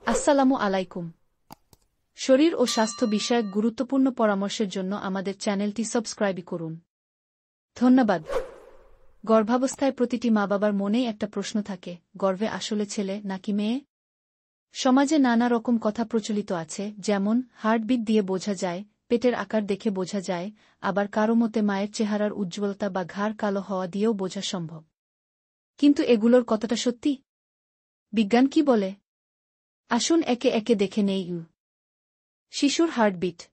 আসসালামু আলাইকুম। শরীর ও স্বাস্থ্য বিষয়ক গুরুত্বপূর্ণ পরামর্শের জন্য আমাদের চ্যানেলটি সাবস্ক্রাইব করুন। ধন্যবাদ। গর্ভাবস্থায় প্রতিটি মা-বাবার মনেই একটা প্রশ্ন থাকে, গর্ভে আসলে ছেলে নাকি মেয়ে? সমাজে নানা রকম কথা প্রচলিত আছে, যেমন হার্টবিট দিয়ে বোঝা যায়, পেটের আকার দেখে বোঝা যায়, আবার কারো মতে মায়ের চেহারার উজ্জ্বলতা বা ঘাড় কালো হওয়া দিয়েও বোঝা সম্ভব। কিন্তু এগুলোর কতটা সত্যি? বিজ্ঞান কি বলে? আসুন একে একে দেখে নেই। শিশুর হার্টবিট।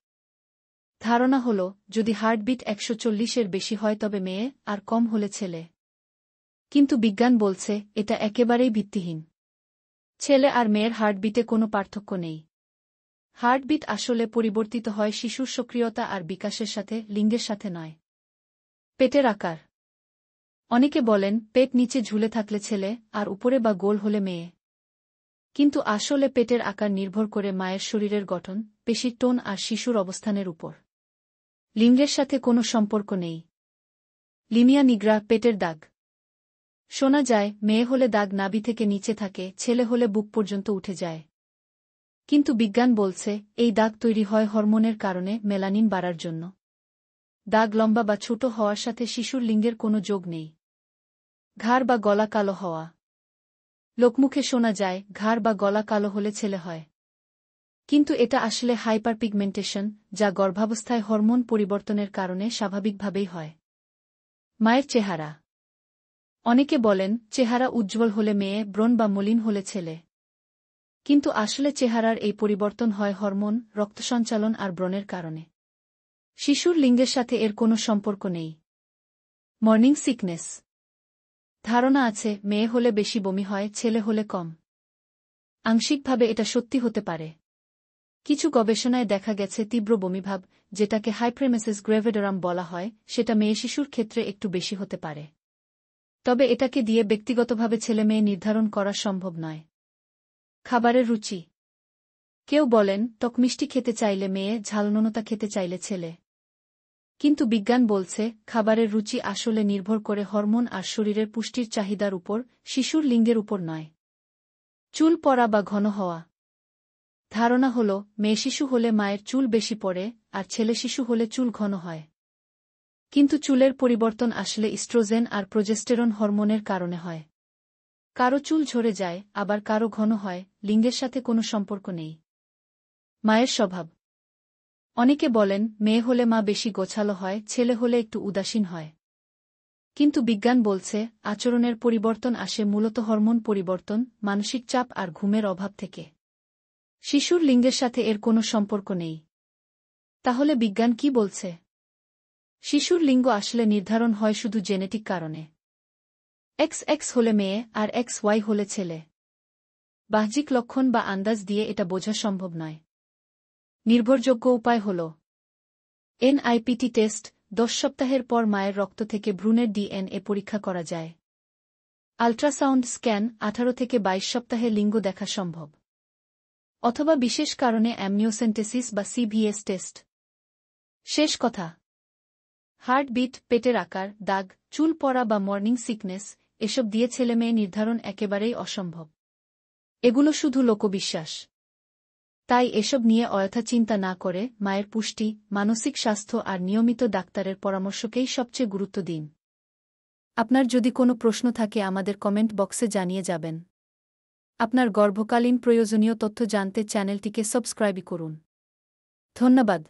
ধারণা হল, যদি হার্টবিট 140-এর বেশি হয় তবে মেয়ে, আর কম হলে ছেলে। কিন্তু বিজ্ঞান বলছে, এটা একেবারেই ভিত্তিহীন। ছেলে আর মেয়ের হার্টবিটে কোনো পার্থক্য নেই। হার্টবিট আসলে পরিবর্তিত হয় শিশুর সক্রিয়তা আর বিকাশের সাথে, লিঙ্গের সাথে নয়। পেটের আকার। অনেকে বলেন, পেট নিচে ঝুলে থাকলে ছেলে, আর উপরে বা গোল হলে মেয়ে। কিন্তু আসলে পেটের আকার নির্ভর করে মায়ের শরীরের গঠন, পেশির টোন আর শিশুর অবস্থানের উপর। লিঙ্গের সাথে কোনো সম্পর্ক নেই। লিমিয়া নিগ্রা, পেটের দাগ। শোনা যায়, মেয়ে হলে দাগ নাভি থেকে নিচে থাকে, ছেলে হলে বুক পর্যন্ত উঠে যায়। কিন্তু বিজ্ঞান বলছে, এই দাগ তৈরি হয় হরমোনের কারণে, মেলানিন বাড়ার জন্য। দাগ লম্বা বা ছোট হওয়ার সাথে শিশুর লিঙ্গের কোনো যোগ নেই। ঘাড় বা গলা কালো হওয়া। লোকমুখে শোনা যায়, ঘাড় বা গলা কালো হলে ছেলে হয়। কিন্তু এটা আসলে হাইপারপিগমেন্টেশন, যা গর্ভাবস্থায় হরমোন পরিবর্তনের কারণে স্বাভাবিকভাবেই হয়। মায়ের চেহারা। অনেকে বলেন, চেহারা উজ্জ্বল হলে মেয়ে, ব্রণ বা মলিন হলে ছেলে। কিন্তু আসলে চেহারার এই পরিবর্তন হয় হরমোন, রক্তসঞ্চালন আর ব্রণের কারণে। শিশুর লিঙ্গের সাথে এর কোনো সম্পর্ক নেই। Morning sickness. ধারণা আছে, মেয়ে হলে বেশি বমি হয়, ছেলে হলে কম। আংশিকভাবে এটা সত্যি হতে পারে। কিছু গবেষণায় দেখা গেছে তীব্র বমিভাব, যেটাকে হাইপ্রেমেসিস গ্রেভিডোরাম বলা হয়, সেটা মেয়ে শিশুর ক্ষেত্রে একটু বেশি হতে পারে। তবে এটাকে দিয়ে ব্যক্তিগতভাবে ছেলে মেয়ে নির্ধারণ করা সম্ভব নয়। খাবারের রুচি। কেউ বলেন, টক মিষ্টি খেতে চাইলে মেয়ে, ঝালনোনতা খেতে চাইলে ছেলে। কিন্তু বিজ্ঞান বলছে, খাবারের রুচি আসলে নির্ভর করে হরমোন আর শরীরের পুষ্টির চাহিদার উপর, শিশুর লিঙ্গের উপর নয়। চুল পড়া বা ঘন হওয়া। ধারণা হল, মেয়ে শিশু হলে মায়ের চুল বেশি পড়ে, আর ছেলে শিশু হলে চুল ঘন হয়। কিন্তু চুলের পরিবর্তন আসলে ইস্ট্রোজেন আর প্রোজেস্টেরন হরমোনের কারণে হয়। কারো চুল ঝরে যায়, আবার কারো ঘন হয়, লিঙ্গের সাথে কোনো সম্পর্ক নেই। মায়ের স্বভাব। অনেকে বলেন, মেয়ে হলে মা বেশি গোছালো হয়, ছেলে হলে একটু উদাসীন হয়। কিন্তু বিজ্ঞান বলছে, আচরণের পরিবর্তন আসে মূলত হরমোন পরিবর্তন, মানসিক চাপ আর ঘুমের অভাব থেকে। শিশুর লিঙ্গের সাথে এর কোনো সম্পর্ক নেই। তাহলে বিজ্ঞান কি বলছে? শিশুর লিঙ্গ আসলে নির্ধারণ হয় শুধু জেনেটিক কারণে। XX হলে মেয়ে, আর XY হলে ছেলে। বাহ্যিক লক্ষণ বা আন্দাজ দিয়ে এটা বোঝা সম্ভব নয়। নির্ভরযোগ্য উপায় হল NIPT টেস্ট, 10 সপ্তাহের পর মায়ের রক্ত থেকে ভ্রূণের DNA পরীক্ষা করা যায়। আল্ট্রাসাউন্ড স্ক্যান, 18 থেকে 22 সপ্তাহে লিঙ্গ দেখা সম্ভব। অথবা বিশেষ কারণে অ্যামনিওসেন্টেসিস বা CVS টেস্ট। শেষ কথা, হার্টবিট, পেটের আকার, দাগ, চুল পড়া বা মর্নিং সিকনেস, এসব দিয়ে ছেলেমেয়ে নির্ধারণ একেবারেই অসম্ভব। এগুলো শুধু লোকবিশ্বাস। তাই এসব নিয়ে অযথা চিন্তা না করে মায়ের পুষ্টি, মানসিক স্বাস্থ্য আর নিয়মিত ডাক্তারের পরামর্শকেই সবচেয়ে গুরুত্ব দিন। আপনার যদি কোনো প্রশ্ন থাকে আমাদের কমেন্ট বক্সে জানিয়ে যাবেন। আপনার গর্ভকালীন প্রয়োজনীয় তথ্য জানতে চ্যানেলটিকে সাবস্ক্রাইব করুন। ধন্যবাদ।